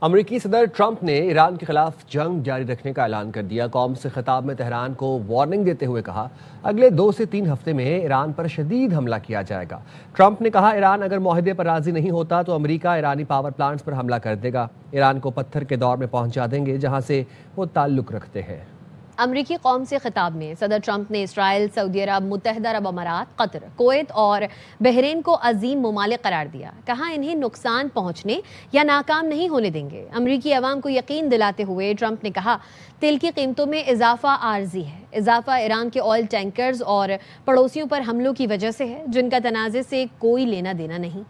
امریکی صدر ٹرمپ نے ایران کے خلاف جنگ جاری رکھنے کا اعلان کر دیا۔ قوم سے خطاب میں تہران کو وارننگ دیتے ہوئے کہا اگلے 2 سے 3 ہفتے میں ایران پر شدید حملہ کیا جائے گا۔ ٹرمپ نے کہا ایران اگر معاہدے پر راضی نہیں ہوتا تو امریکہ ایرانی پاور پلانٹس پر حملہ کر دے گا، ایران کو پتھر کے دور میں پہنچا دیں گے جہاں سے وہ تعلق رکھتے ہیں۔ امریکی قوم سے خطاب میں صدر ٹرمپ نے اسرائیل، سعودی عرب، متحدہ عرب امارات، قطر، کویت اور بحرین کو عظیم ممالک قرار دیا۔ کہا انہیں نقصان پہنچنے یا ناکام نہیں ہونے دیں گے۔ امریکی عوام کو یقین دلاتے ہوئے ٹرمپ نے کہا تیل کی قیمتوں میں اضافہ عارضی ہے۔ اضافہ ایران کے آئل ٹینکرز اور پڑوسیوں پر حملوں کی وجہ سے ہے جن کا تنازع سے کوئی لینا دینا نہیں۔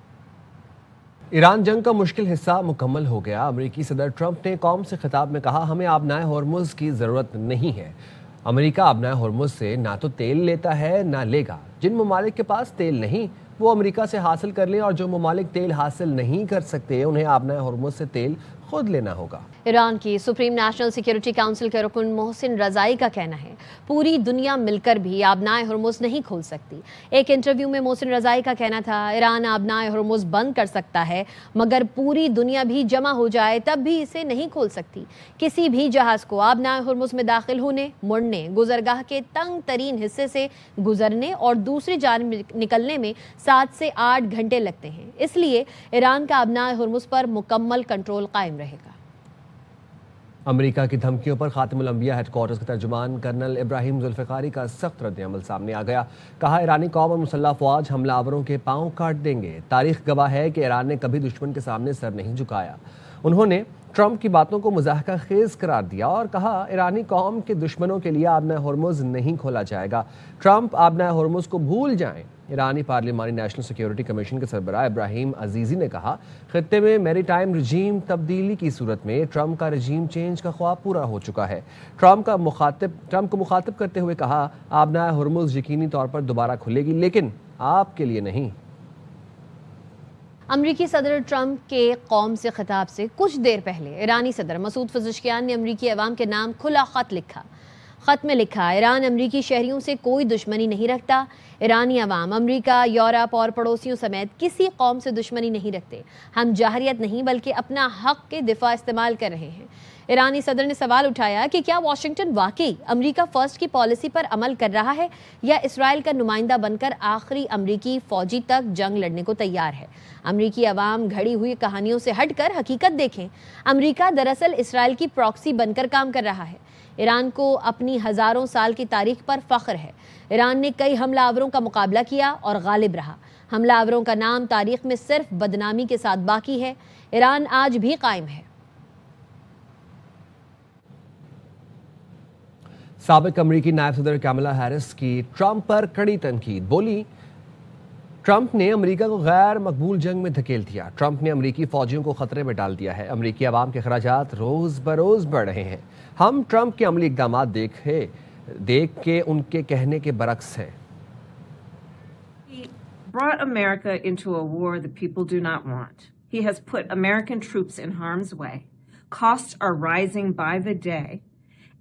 ایران جنگ کا مشکل حصہ مکمل ہو گیا۔ امریکی صدر ٹرمپ نے قوم سے خطاب میں کہا ہمیں آبنائے ہرمز کی ضرورت نہیں ہے۔ امریکہ آبنائے ہرمز سے نہ تو تیل لیتا ہے نہ لے گا۔ جن ممالک کے پاس تیل نہیں وہ امریکہ سے حاصل کر لیں، اور جو ممالک تیل حاصل نہیں کر سکتے انہیں آبنائے ہرمز سے تیل خود لینا ہوگا۔ ایران کی سپریم نیشنل سیکیورٹی کونسل کے رکن محسن رضائی کا کہنا ہے پوری دنیا مل کر بھی آبنائے ہرمز نہیں کھول سکتی۔ ایک انٹرویو میں محسن رضائی کا کہنا تھا ایران آبنائے ہرمز بند کر سکتا ہے مگر پوری دنیا بھی جمع ہو جائے تب بھی اسے نہیں کھول سکتی۔ کسی بھی جہاز کو آبنائے ہرمز میں داخل ہونے، مڑنے، گزرگاہ کے تنگ ترین حصے سے گزرنے اور دوسری جانب نکلنے میں 7 سے 8 گھنٹے لگتے ہیں۔ اس لیے ایران کا آبنائے ہرمز پر مکمل کنٹرول قائم رہے گا۔ امریکہ کی دھمکیوں پر خاتم الانبیاء ہیڈ کوارٹرز کے ترجمان کرنل ابراہیم ذوالفقاری کا سخت رد عمل سامنے آ گیا۔ کہا ایرانی قوم اور مسلح افواج حملہ آوروں کے پاؤں کاٹ دیں گے۔ تاریخ گواہ ہے کہ ایران نے کبھی دشمن کے سامنے سر نہیں جھکایا۔ انہوں نے ٹرمپ کی باتوں کو مضحکہ خیز قرار دیا اور کہا ایرانی قوم کے دشمنوں کے لیے آبنائے ہرمز نہیں کھولا جائے گا۔ ٹرمپ آبنائے ہرمز کو بھول جائیں۔ ایرانی پارلیمانی نیشنل سیکیورٹی کمیشن کے سربراہ ابراہیم عزیزی نے کہا خطے میں میری ٹائم رجیم تبدیلی کی صورت میں ٹرمپ کا رجیم چینج کا خواب پورا ہو چکا ہے۔ ٹرمپ کو مخاطب کرتے ہوئے کہا آبنائے ہرمز یقینی طور پر دوبارہ کھلے گی لیکن آپ کے لیے نہیں۔ امریکی صدر ٹرمپ کے قوم سے خطاب سے کچھ دیر پہلے ایرانی صدر مسعود پزشکیان نے امریکی عوام کے نام کھلا خط لکھا۔ خط میں لکھا ایران امریکی شہریوں سے کوئی دشمنی نہیں رکھتا۔ ایرانی عوام امریکہ، یورپ اور پڑوسیوں سمیت کسی قوم سے دشمنی نہیں رکھتے۔ ہم جاہریت نہیں بلکہ اپنا حق کے دفاع استعمال کر رہے ہیں۔ ایرانی صدر نے سوال اٹھایا کہ کیا واشنگٹن واقعی امریکہ فرسٹ کی پالیسی پر عمل کر رہا ہے یا اسرائیل کا نمائندہ بن کر آخری امریکی فوجی تک جنگ لڑنے کو تیار ہے۔ امریکی عوام گھڑی ہوئی کہانیوں سے ہٹ کر حقیقت دیکھیں۔ امریکہ دراصل اسرائیل کی پراکسی بن کر کام کر رہا ہے۔ ایران کو اپنی ہزاروں سال کی تاریخ پر فخر ہے۔ ایران نے کئی حملہ آوروں کا مقابلہ کیا اور غالب رہا۔ حملہ آوروں کا نام تاریخ میں صرف بدنامی کے ساتھ باقی ہے۔ ایران آج بھی قائم ہے۔ سابق امریکی نائب صدر کیملا ہیرس کی ٹرمپ پر کڑی تنقید۔ بولی ٹرمپ نے امریکہ کو غیر مقبول جنگ میں دھکیل دیا۔ ٹرمپ نے امریکی فوجیوں کو خطرے میں ڈال دیا ہے۔ امریکی عوام کے اخراجات روز بروز بڑھ رہے ہیں۔ ہم ٹرمپ کے عملی اقدامات دیکھ کے ان کے کہنے کے برعکس ہیں۔ He brought America into a war that people do not want. He has put American troops in harm's way. Costs are rising by the day.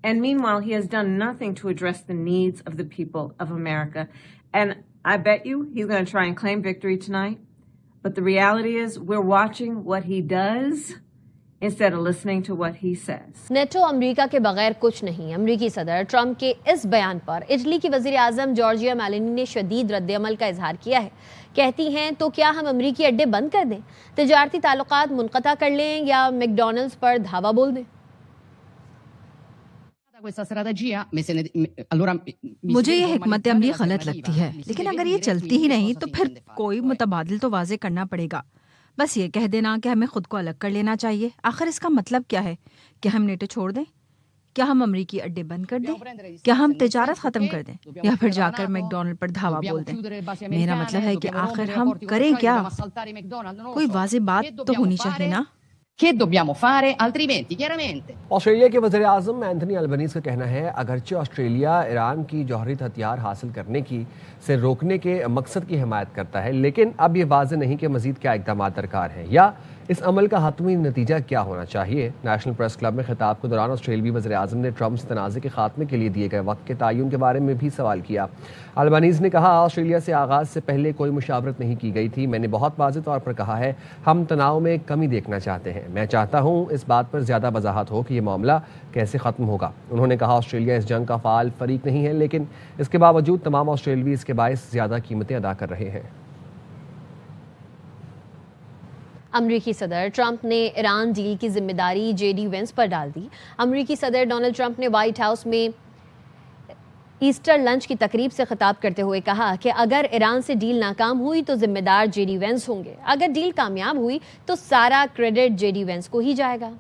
And meanwhile, he has done nothing to address the needs of the people of America. And I bet you he's going to try and claim victory tonight. But the reality is we're watching what he does instead of listening to what he says. NATO America کے بغیر کچھ نہیں۔ امریکی صدر Trump کے اس بیان پر Italy کی وزیر اعظم جارجیا میلونی نے شدید رد عمل کا اظہار کیا ہے۔ کہتی ہیں تو کیا ہم امریکی اڈے بند کر دیں، تجارتی تعلقات منقطع کر لیں یا میک ڈونلڈز پر دھاوا بول دیں؟ مجھے یہ حکمت عملی غلط لگتی ہے، لیکن اگر یہ چلتی ہی نہیں تو پھر کوئی متبادل تو واضح کرنا پڑے گا۔ بس یہ کہہ دینا کہ ہمیں خود کو الگ کر لینا چاہیے، آخر اس کا مطلب کیا ہے؟ کیا ہم نیٹو چھوڑ دیں؟ کیا ہم امریکی اڈے بند کر دیں؟ کیا ہم تجارت ختم کر دیں یا پھر جا کر میک ڈونلڈ پر دھاوا بول دیں؟ میرا مطلب ہے کہ آخر ہم کریں کیا؟ کوئی واضح بات تو ہونی چاہیے نا۔ آسٹریلیا کے وزیر اعظم اینتھنی البنیز کا کہنا ہے اگرچہ آسٹریلیا ایران کی جوہری ہتھیار حاصل کرنے سے روکنے کے مقصد کی حمایت کرتا ہے لیکن اب یہ واضح نہیں کہ مزید کیا اقدامات درکار ہیں یا اس عمل کا حتمی نتیجہ کیا ہونا چاہیے؟ نیشنل پریس کلب میں خطاب کے دوران آسٹریلوی وزیر اعظم نے ٹرمپ سے تنازع کے خاتمے کے لیے دیے گئے وقت کے تعین کے بارے میں بھی سوال کیا۔ البنیز نے کہا، آسٹریلیا سے آغاز سے پہلے کوئی مشاورت نہیں کی گئی تھی۔ میں نے بہت واضح طور پر کہا ہے، ہم تناؤ میں کمی دیکھنا چاہتے ہیں۔ میں چاہتا ہوں اس بات پر زیادہ وضاحت ہو کہ یہ معاملہ کیسے ختم ہوگا۔ انہوں نے کہا، آسٹریلیا اس جنگ کا فعال فریق نہیں ہے، لیکن اس کے باوجود تمام آسٹریلوی اس کے باعث زیادہ قیمتیں ادا کر رہے ہیں۔ امریکی صدر ٹرمپ نے ایران ڈیل کی ذمہ داری جے ڈی وینس پر ڈال دی۔ امریکی صدر ڈونلڈ ٹرمپ نے وائٹ ہاؤس میں ایسٹر لنچ کی تقریب سے خطاب کرتے ہوئے کہا کہ اگر ایران سے ڈیل ناکام ہوئی تو ذمہ دار جے ڈی وینس ہوں گے، اگر ڈیل کامیاب ہوئی تو سارا کریڈٹ جے ڈی وینس کو ہی جائے گا۔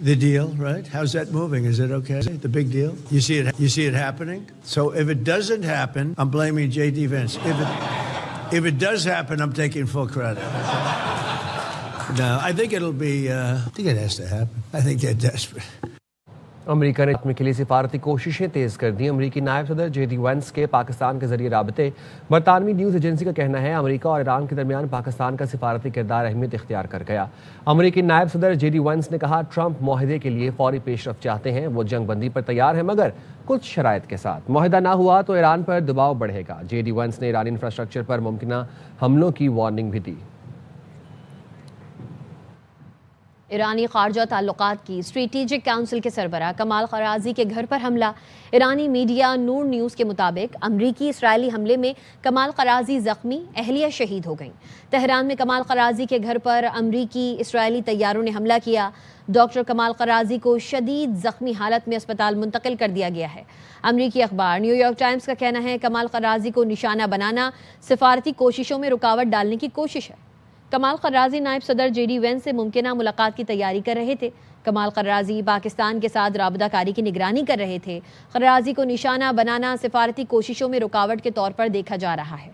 The deal, right? How's that moving? Is it okay? The big deal? You see it happening? So if it doesn't happen, I'm blaming J.D. Vance. If it does happen, I'm taking full credit. No, I think I think it has to happen. I think they're desperate. امریکہ نے خاتمے کے لیے سفارتی کوششیں تیز کر دی۔ امریکی نائب صدر جے ڈی وینس کے پاکستان کے ذریعے رابطے۔ برطانوی نیوز ایجنسی کا کہنا ہے، امریکہ اور ایران کے درمیان پاکستان کا سفارتی کردار اہمیت اختیار کر گیا۔ امریکی نائب صدر جے ڈی وینس نے کہا، ٹرمپ معاہدے کے لیے فوری پیش رفت چاہتے ہیں، وہ جنگ بندی پر تیار ہیں مگر کچھ شرائط کے ساتھ۔ معاہدہ نہ ہوا تو ایران پر دباؤ بڑھے گا۔ جے ڈی وینس نے ایرانی انفراسٹرکچر پر ممکنہ حملوں کی وارننگ بھی دی۔ ایرانی خارجہ تعلقات کی اسٹریٹجک کونسل کے سربراہ کمال قرازی کے گھر پر حملہ۔ ایرانی میڈیا نور نیوز کے مطابق امریکی اسرائیلی حملے میں کمال قرازی زخمی، اہلیہ شہید ہو گئیں۔ تہران میں کمال قرازی کے گھر پر امریکی اسرائیلی طیاروں نے حملہ کیا۔ ڈاکٹر کمال قرازی کو شدید زخمی حالت میں اسپتال منتقل کر دیا گیا ہے۔ امریکی اخبار نیو یارک ٹائمز کا کہنا ہے، کمال قرازی کو نشانہ بنانا سفارتی کوششوں میں رکاوٹ ڈالنے کی کوشش ہے۔ کمال قرازی نائب صدر جے ڈی وینس سے ممکنہ ملاقات کی تیاری کر رہے تھے۔ کمال قرازی پاکستان کے ساتھ رابطہ کاری کی نگرانی کر رہے تھے۔ قرازی کو نشانہ بنانا سفارتی کوششوں میں رکاوٹ کے طور پر دیکھا جا رہا ہے۔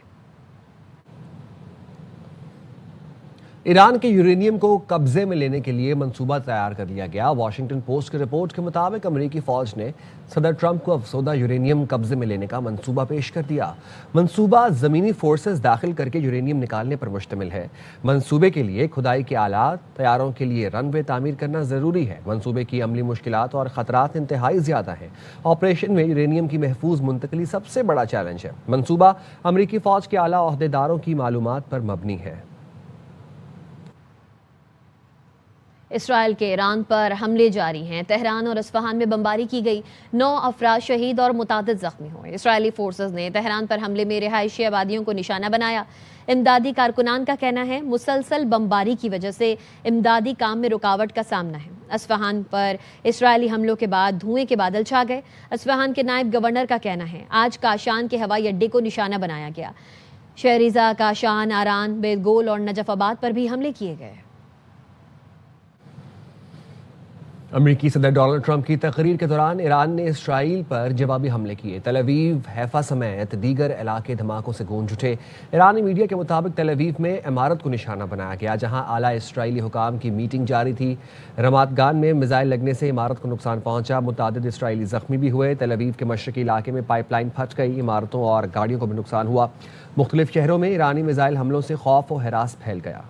ایران کے یورینیم کو قبضے میں لینے کے لیے منصوبہ تیار کر لیا گیا۔ واشنگٹن پوسٹ کی رپورٹ کے مطابق امریکی فوج نے صدر ٹرمپ کو افسردہ یورینیم قبضے میں لینے کا منصوبہ پیش کر دیا۔ منصوبہ زمینی فورسز داخل کر کے یورینیم نکالنے پر مشتمل ہے۔ منصوبے کے لیے کھدائی کے آلات، طیاروں کے لیے رن وے تعمیر کرنا ضروری ہے۔ منصوبے کی عملی مشکلات اور خطرات انتہائی زیادہ ہیں۔ آپریشن میں یورینیم کی محفوظ منتقلی سب سے بڑا چیلنج ہے۔ منصوبہ امریکی فوج کے اعلیٰ عہدیداروں کی معلومات پر مبنی ہے۔ اسرائیل کے ایران پر حملے جاری ہیں۔ تہران اور اصفہان میں بمباری کی گئی، 9 افراد شہید اور متعدد زخمی ہوئے۔ اسرائیلی فورسز نے تہران پر حملے میں رہائشی آبادیوں کو نشانہ بنایا۔ امدادی کارکنان کا کہنا ہے، مسلسل بمباری کی وجہ سے امدادی کام میں رکاوٹ کا سامنا ہے۔ اصفہان پر اسرائیلی حملوں کے بعد دھوئیں کے بادل چھا گئے۔ اصفہان کے نائب گورنر کا کہنا ہے، آج کاشان کے ہوائی اڈے کو نشانہ بنایا گیا۔ شہریزہ، کاشان، آران، بیت گول اور نجف آباد پر بھی حملے کیے گئے۔ امریکی صدر ڈونلڈ ٹرمپ کی تقریر کے دوران ایران نے اسرائیل پر جوابی حملے کیے۔ تل اویو، حیفا سمیت دیگر علاقے دھماکوں سے گونج اٹھے۔ ایرانی میڈیا کے مطابق تل اویو میں عمارت کو نشانہ بنایا گیا جہاں اعلیٰ اسرائیلی حکام کی میٹنگ جاری تھی۔ رمات گان میں میزائل لگنے سے عمارت کو نقصان پہنچا، متعدد اسرائیلی زخمی بھی ہوئے۔ تل اویو کے مشرقی علاقے میں پائپ لائن پھٹ گئی، عمارتوں اور گاڑیوں کو بھی نقصان ہوا۔ مختلف شہروں میں ایرانی میزائل حملوں سے خوف و ہراس پھیل گیا۔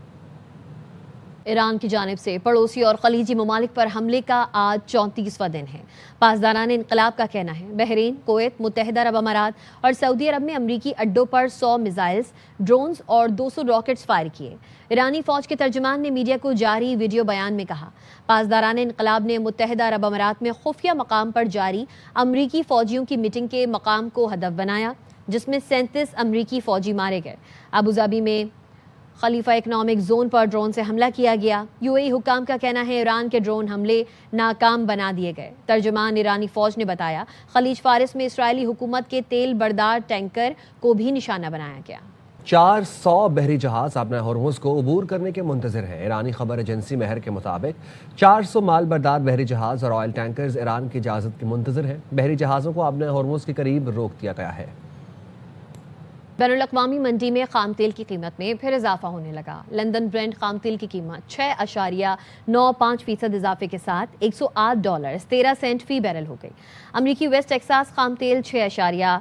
ایران کی جانب سے پڑوسی اور خلیجی ممالک پر حملے کا آج 34واں دن ہے۔ پاسداران انقلاب کا کہنا ہے، بحرین، کویت، متحدہ عرب امارات اور سعودی عرب میں امریکی اڈوں پر 100 میزائلز، ڈرونز اور 200 راکٹس فائر کیے۔ ایرانی فوج کے ترجمان نے میڈیا کو جاری ویڈیو بیان میں کہا، پاسداران انقلاب نے متحدہ عرب امارات میں خفیہ مقام پر جاری امریکی فوجیوں کی میٹنگ کے مقام کو ہدف بنایا، جس میں 37 امریکی فوجی مارے گئے۔ ابوظہبی میں خلیفہ اکنامک زون پر ڈرون سے حملہ کیا گیا۔ یو اے ای حکام کا کہنا ہے، ایران کے ڈرون حملے ناکام بنا دیے گئے۔ ترجمان ایرانی فوج نے بتایا، خلیج فارس میں اسرائیلی حکومت کے تیل بردار ٹینکر کو بھی نشانہ بنایا گیا۔ 400 بحری جہاز اپنا ہرمز کو عبور کرنے کے منتظر ہیں۔ ایرانی خبر ایجنسی مہر کے مطابق 400 مال بردار بحری جہاز اور آئل ٹینکرز ایران کی اجازت کے منتظر ہیں۔ بحری جہازوں کو اپنے ہرمز کے قریب روک دیا گیا ہے۔ بین الاقوامی منڈی میں خام تیل کی قیمت میں پھر اضافہ ہونے لگا۔ لندن برینٹ خام تیل کی قیمت 6.95% اضافے کے ساتھ $108.13 فی بیرل ہو گئی۔ امریکی ویسٹ ٹیکساس خام تیل 6.5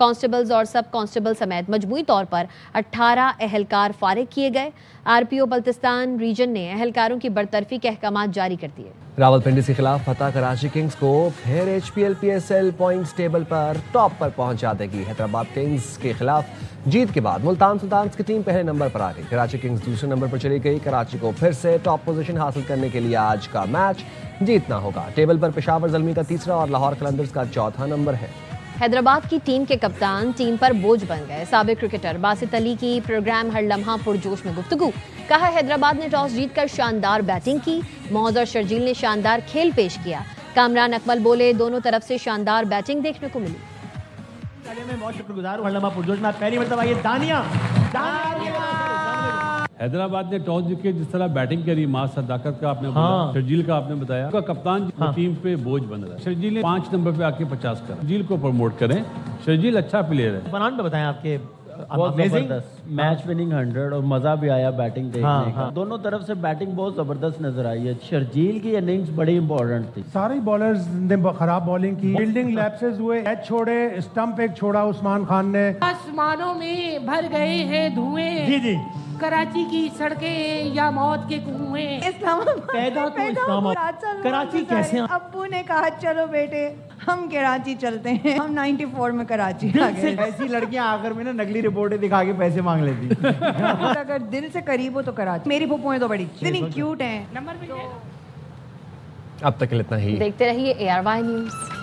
کانسٹیبلز اور سب کانسٹیبل سمیت مجموعی طور پر 18 اہلکار فارغ کیے گئے. RPO بلتستان ریجن نے اہلکاروں کی برطرفی کے احکامات جاری کر دیے. راولپنڈی کے خلاف فتح کراچی کنگز کو پھر HPL PSL پوائنٹس ٹیبل پر ٹاپ پر پہنچا دے گی. حیدرآباد کنگز کے خلاف جیت کے بعد ملتان سلطانز کی ٹیم پہلے نمبر پر آ گئی. کراچی کنگز دوسرے نمبر پر چلی گئی. کراچی کو پھر سے ٹاپ پوزیشن حاصل کرنے کے لیے آج کا میچ جیتنا ہوگا. ٹیبل پر پشاور زلمی کا تیسرا اور لاہور قلندرز کا چوتھا نمبر ہے. حیدرآباد کی ٹیم کے کپتان ٹیم پر بوجھ بن گئے. سابق کرکٹر باسط علی کی پروگرام ہر لمحہ پرجوش میں گفتگو. کہا حیدرآباد نے ٹاس جیت کر شاندار بیٹنگ کی. معوذ اور شرجیل نے شاندار کھیل پیش کیا. کامران اکمل بولے دونوں طرف سے شاندار بیٹنگ دیکھنے کو ملی. حیدرآباد نے ٹاس جیت کے جس طرح بیٹنگ کری، ماں صداقت کا آپ نے بولا، شرجیل کا آپ نے بتایا، کا کپتان ٹیم پہ بوجھ بن رہا ہے. شرجیل نے 5 نمبر پہ آ کے 50 کرا. شرجیل کو پروموٹ کریں. شرجیل اچھا پلیئر ہے. بنان پہ بتائیں آپ کے میچ وننگ 100 اور مزہ بھی آیا بیٹنگ دیکھنے کا. دونوں طرف سے بیٹنگ بہت زبردست نظر آئی ہے. شرجیل کی اننگز بڑی امپورٹنٹ تھی. سارے بالرز نے خراب بالنگ کی، فیلڈنگ لیپسز ہوئے، ایج چھوڑے، اسٹمپ ایک چھوڑا عثمان خان نے. آسمانوں میں بھر گئے ہیں دھوئیں، جی جی کراچی کی سڑکیں یا موت کے کنویں. پیدا تو اسلام آباد. کراچی کیسے؟ ابو نے کہا چلو بیٹے ہم کراچی چلتے ہیں. ہم 94 میں کراچی آ گئے. ایسی لڑکیاں آخر میں نا نقلی رپورٹیں دکھا کے پیسے مانگ لیتی. اگر دل سے قریب ہو تو کراچی. میری پھپھویں تو بڑی اتنی کیوٹ ہیں. اب تک اتنا ہی. دیکھتے رہیے ARY نیوز.